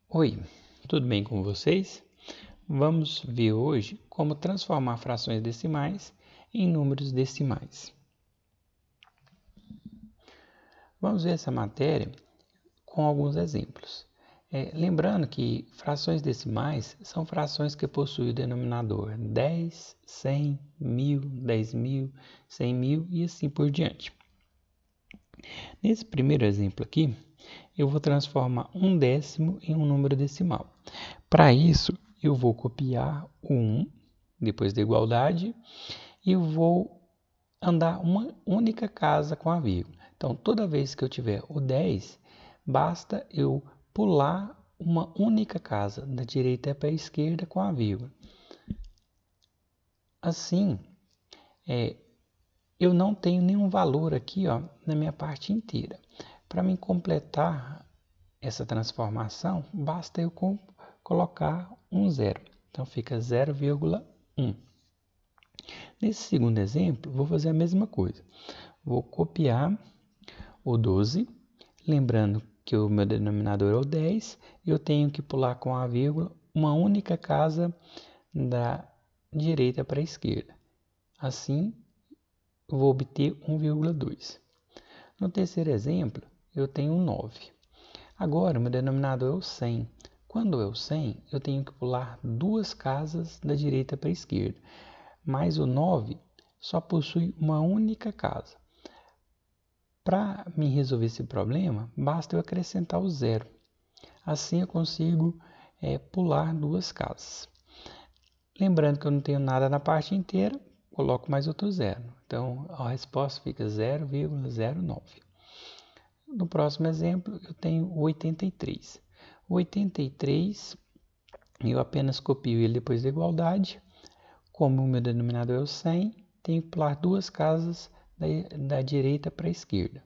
Oi, tudo bem com vocês? Vamos ver hoje como transformar frações decimais em números decimais. Vamos ver essa matéria com alguns exemplos. Lembrando que frações decimais são frações que possuem o denominador 10, 100, 1000, 10.000, 100.000 e assim por diante. Nesse primeiro exemplo aqui, eu vou transformar um décimo em um número decimal. Para isso, eu vou copiar o 1, depois da igualdade, e vou andar uma única casa com a vírgula. Então, toda vez que eu tiver o 10, basta eu pular uma única casa, da direita para a esquerda com a vírgula. Assim, eu não tenho nenhum valor aqui na minha parte inteira. Para me completar essa transformação, basta eu colocar um zero. Então, fica 0,1. Nesse segundo exemplo, vou fazer a mesma coisa. Vou copiar o 12, lembrando que o meu denominador é o 10, eu tenho que pular com a vírgula uma única casa da direita para a esquerda. Assim, eu vou obter 1,2. No terceiro exemplo, eu tenho um 9. Agora, o meu denominador é o 100. Quando é o 100, eu tenho que pular duas casas da direita para a esquerda. Mas o 9 só possui uma única casa. Para me resolver esse problema, basta eu acrescentar o zero. Assim eu consigo pular duas casas. Lembrando que eu não tenho nada na parte inteira, coloco mais outro zero. Então, a resposta fica 0,09. No próximo exemplo, eu tenho o 83. O 83, eu apenas copio ele depois da igualdade. Como o meu denominador é o 100, tenho que pular duas casas da direita para a esquerda.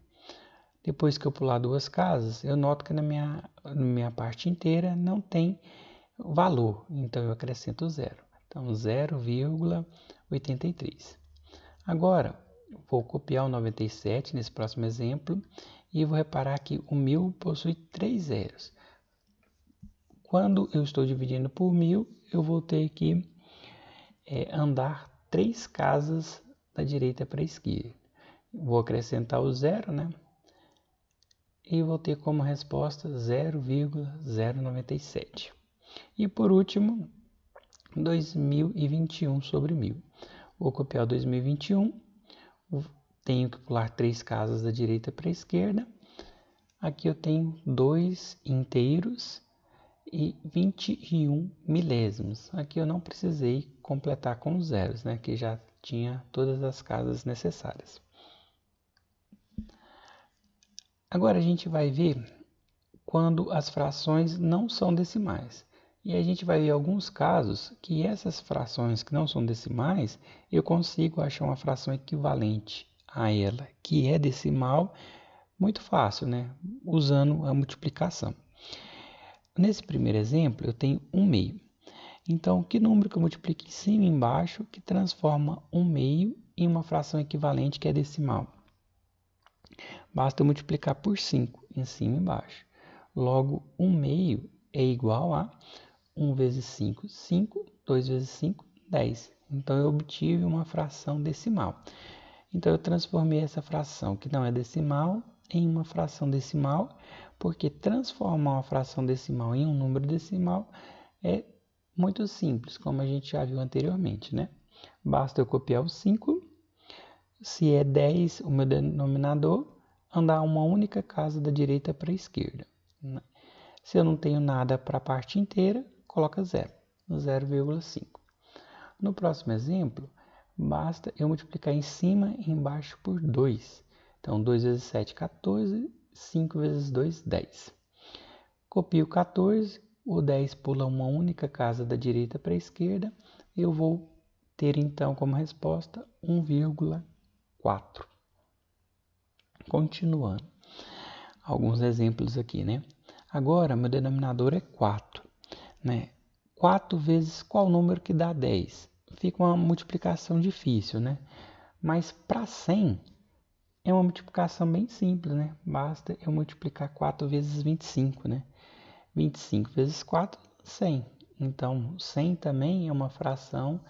Depois que eu pular duas casas, eu noto que na minha parte inteira não tem valor, então eu acrescento zero. Então, 0,83. Agora, vou copiar o 97 nesse próximo exemplo e vou reparar que o 1000 possui 3 zeros. Quando eu estou dividindo por 1000, eu vou ter que andar 3 casas da direita para a esquerda. Vou acrescentar o zero, né? E vou ter como resposta 0,097. E por último, 2021 sobre 1000. Vou copiar o 2021, tenho que pular 3 casas da direita para a esquerda. Aqui eu tenho 2 inteiros e 21 milésimos. Aqui eu não precisei completar com zeros, né? Que já tinha todas as casas necessárias. Agora a gente vai ver quando as frações não são decimais. E a gente vai ver alguns casos que essas frações que não são decimais, eu consigo achar uma fração equivalente a ela, que é decimal, muito fácil, né? Usando a multiplicação. Nesse primeiro exemplo, eu tenho 1 meio. Então, que número que eu multiplico em cima e embaixo que transforma 1 meio em uma fração equivalente que é decimal? Basta eu multiplicar por 5 em cima e embaixo. Logo, 1 meio é igual a 1 vezes 5, 5, 2 vezes 5, 10. Então, eu obtive uma fração decimal. Então, eu transformei essa fração que não é decimal em uma fração decimal, porque transformar uma fração decimal em um número decimal é muito simples, como a gente já viu anteriormente, né? Basta eu copiar o 5, se é 10 o meu denominador, andar uma única casa da direita para a esquerda. Se eu não tenho nada para a parte inteira, coloca 0, 0,5. No próximo exemplo, basta eu multiplicar em cima e embaixo por 2. Então, 2 vezes 7, 14, 5 vezes 2, 10. Copio 14, o 10 pula uma única casa da direita para a esquerda, eu vou ter então como resposta 1,4. Continuando, alguns exemplos aqui, né? Agora, meu denominador é 4, né? 4 vezes qual número que dá 10? Fica uma multiplicação difícil, né? Mas para 100 é uma multiplicação bem simples, né? Basta eu multiplicar 4 vezes 25, né? 25 vezes 4, 100. Então, 100 também é uma fração,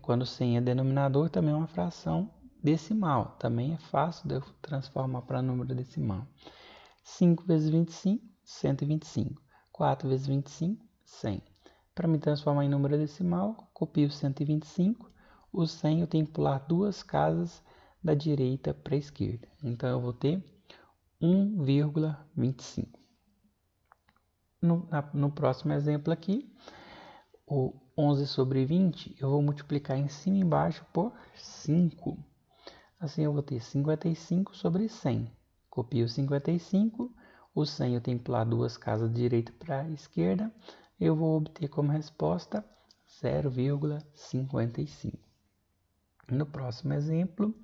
quando 100 é denominador, também é uma fração decimal. Também é fácil de eu transformar para número decimal. 5 vezes 25, 125. 4 vezes 25, 100. Para me transformar em número decimal, copio 125. O 100 eu tenho que pular duas casas da direita para a esquerda. Então, eu vou ter 1,25. No próximo exemplo aqui, o 11 sobre 20, eu vou multiplicar em cima e embaixo por 5. Assim eu vou ter 55 sobre 100. Copio 55, o 100 eu tenho que pular duas casas de direita para a esquerda. Eu vou obter como resposta 0,55. No próximo exemplo,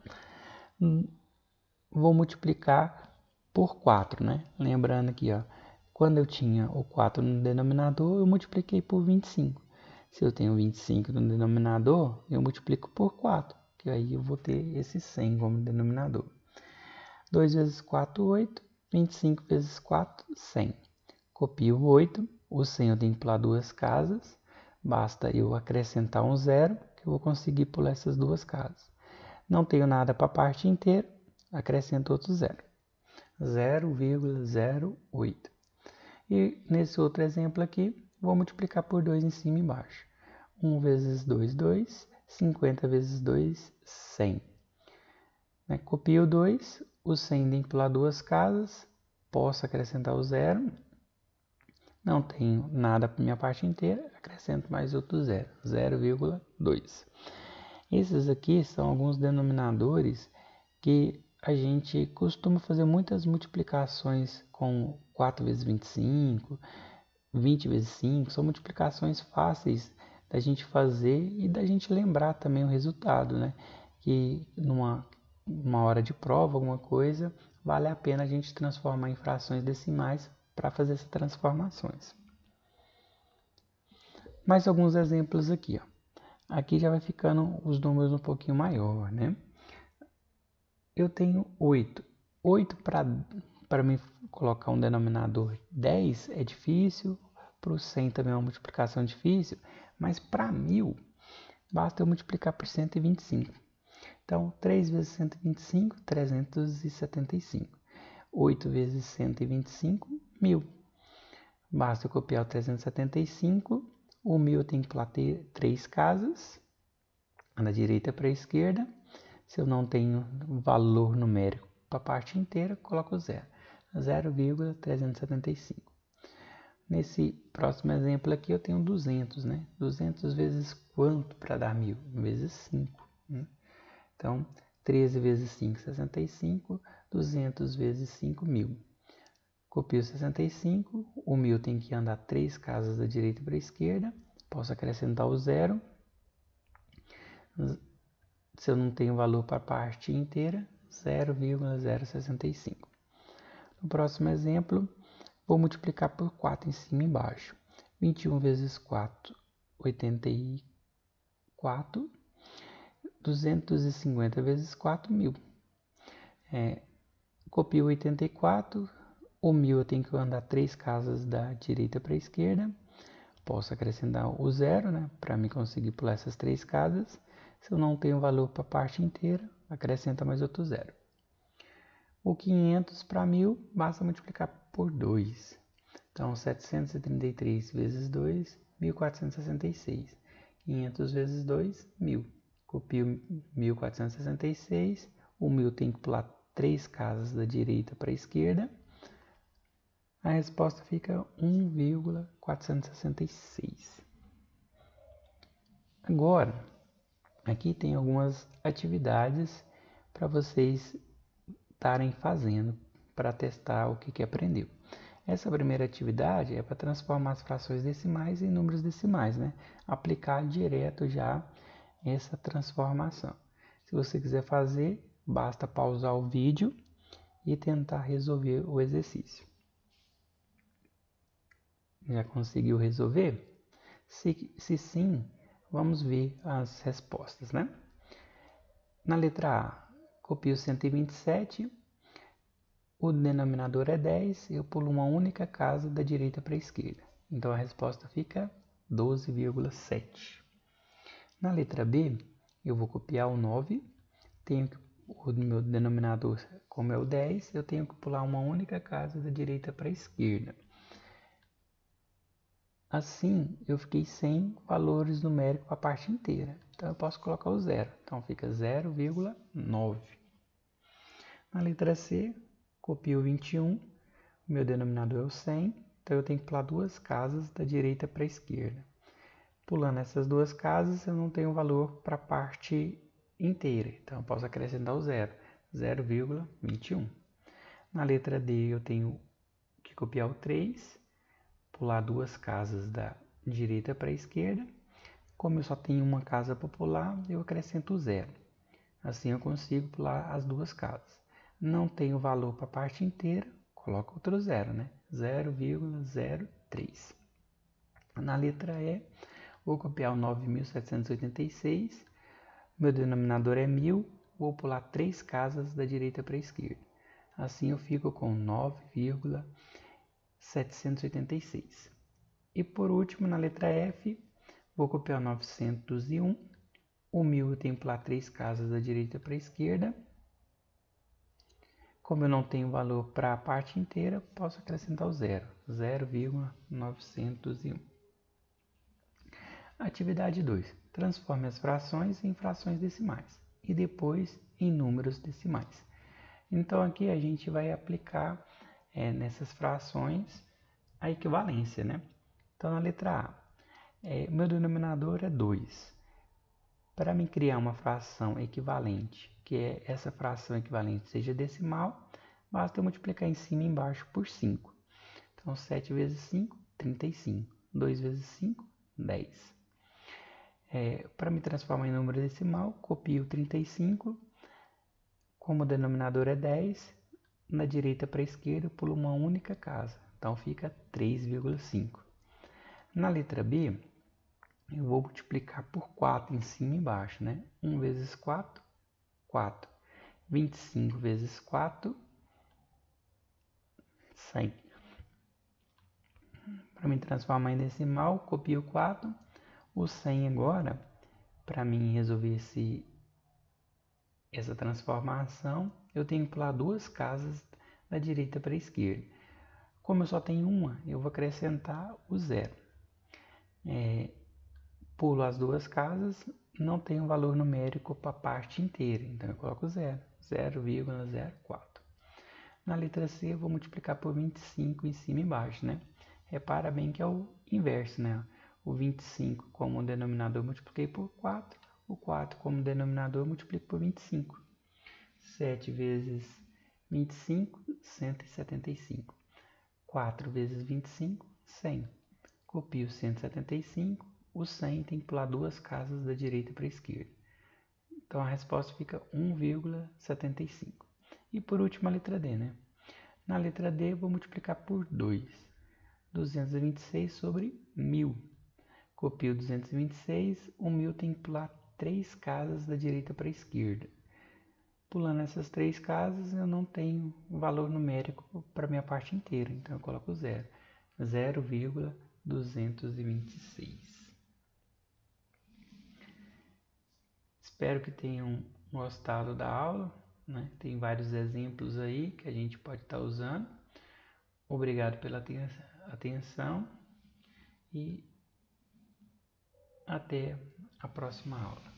vou multiplicar por 4, né? Lembrando aqui, ó, quando eu tinha o 4 no denominador, eu multipliquei por 25. Se eu tenho 25 no denominador, eu multiplico por 4, que aí eu vou ter esse 100 como denominador. 2 vezes 4, 8. 25 vezes 4, 100. Copio o 8. O 100 eu tenho que pular duas casas. Basta eu acrescentar um zero, que eu vou conseguir pular essas duas casas. Não tenho nada para a parte inteira, acrescento outro zero. 0,08. E nesse outro exemplo aqui, vou multiplicar por 2 em cima e embaixo. 1 vezes 2, 2. 50 vezes 2, 100. Copio 2, o 100 tem que pular duas casas, posso acrescentar o zero. Não tenho nada para minha parte inteira, acrescento mais outro zero, 0,2. Esses aqui são alguns denominadores que a gente costuma fazer muitas multiplicações com 4 vezes 25, 20 vezes 5, são multiplicações fáceis da gente fazer e da gente lembrar também o resultado, né? Que numa hora de prova, alguma coisa, vale a pena a gente transformar em frações decimais para fazer essas transformações. Mais alguns exemplos aqui, ó. Aqui já vai ficando os números um pouquinho maior, né? Eu tenho 8. 8 para mim colocar um denominador 10 é difícil, para o 100 também é uma multiplicação difícil, mas para 1000 basta eu multiplicar por 125. Então, 3 vezes 125, 375. 8 vezes 125, 1000. Basta eu copiar o 375, o 1000 tem que pular 3 casas, da direita para a esquerda. Se eu não tenho valor numérico para a parte inteira, coloco 0. 0,375. Nesse próximo exemplo aqui eu tenho 200, né? 200 vezes quanto para dar 1000? Vezes 5. Né? Então, 13 vezes 5, 65. 200 vezes 5, 1000. Copio 65. O 1000 tem que andar 3 casas da direita para a esquerda. Posso acrescentar o 0. Se eu não tenho valor para a parte inteira, 0,065. No próximo exemplo, vou multiplicar por 4 em cima e embaixo. 21 vezes 4, 84. 250 vezes 4, 1000. Copio 84. O 1000 eu tenho que andar 3 casas da direita para a esquerda. Posso acrescentar o 0, né, para me conseguir pular essas 3 casas. Se eu não tenho valor para a parte inteira, acrescenta mais outro 0. O 500 para 1000, basta multiplicar por 2. Então, 733 vezes 2, 1466. 500 vezes 2, 1000. Copio 1466. O 1000 tem que pular 3 casas da direita para a esquerda. A resposta fica 1,466. Agora, aqui tem algumas atividades para vocês estarem fazendo para testar o que aprendeu. Essa primeira atividade é para transformar as frações decimais em números decimais, né? Aplicar direto já essa transformação. Se você quiser fazer, basta pausar o vídeo e tentar resolver o exercício. Já conseguiu resolver? Se sim, vamos ver as respostas, né? Na letra A, copio 127. O denominador é 10, eu pulo uma única casa da direita para a esquerda. Então a resposta fica 12,7. Na letra B, eu vou copiar o 9, o meu denominador, como é o 10, eu tenho que pular uma única casa da direita para a esquerda. Assim, eu fiquei sem valores numéricos para a parte inteira. Então, eu posso colocar o zero. Então, fica 0,9. Na letra C, copio o 21. O meu denominador é o 100. Então, eu tenho que pular duas casas da direita para a esquerda. Pulando essas duas casas, eu não tenho valor para a parte inteira. Então, eu posso acrescentar o zero. 0,21. Na letra D, eu tenho que copiar o 3. Pular duas casas da direita para a esquerda. Como eu só tenho uma casa para pular, eu acrescento zero. Assim eu consigo pular as duas casas. Não tenho valor para a parte inteira, coloco outro zero, né? 0,03. Na letra E, vou copiar o 9.786. Meu denominador é 1000, vou pular três casas da direita para a esquerda. Assim eu fico com 9,786. E por último, na letra F, vou copiar 901. O 1000 eu tenho que pular três casas da direita para a esquerda. Como eu não tenho valor para a parte inteira, posso acrescentar o zero. 0,901. Atividade 2. Transforme as frações em frações decimais e depois em números decimais. Então aqui a gente vai aplicar nessas frações a equivalência, né? Então, na letra A, meu denominador é 2. Para mim criar uma fração equivalente, que essa fração equivalente seja decimal, basta eu multiplicar em cima e embaixo por 5. Então, 7 vezes 5, 35. 2 vezes 5, 10. Para me transformar em número decimal, copio 35. Como o denominador é 10, na direita para a esquerda eu pulo uma única casa. Então, fica 3,5. Na letra B, eu vou multiplicar por 4 em cima e embaixo, né? 1 vezes 4, 4. 25 vezes 4, 100. Para me transformar em decimal, copio o 4. O 100 agora, para mim resolver essa transformação, eu tenho que pular duas casas da direita para a esquerda. Como eu só tenho uma, eu vou acrescentar o zero. Pulo as duas casas, não tenho valor numérico para a parte inteira, então eu coloco zero, 0,04. Na letra C eu vou multiplicar por 25 em cima e embaixo, né? Repara bem que é o inverso, né? O 25 como denominador eu multipliquei por 4, o 4 como denominador eu multiplico por 25. 7 vezes 25, 175. 4 vezes 25, 100. Copio 175. O 100 tem que pular duas casas da direita para a esquerda. Então a resposta fica 1,75. E por último a letra D, né? Na letra D eu vou multiplicar por 2. 226 sobre 1000. Copio 226. O 1000 tem que pular três casas da direita para a esquerda. Pulando essas três casas eu não tenho valor numérico para a minha parte inteira. Então eu coloco zero. 0,226. Espero que tenham gostado da aula, né? Tem vários exemplos aí que a gente pode estar usando. Obrigado pela atenção e até a próxima aula.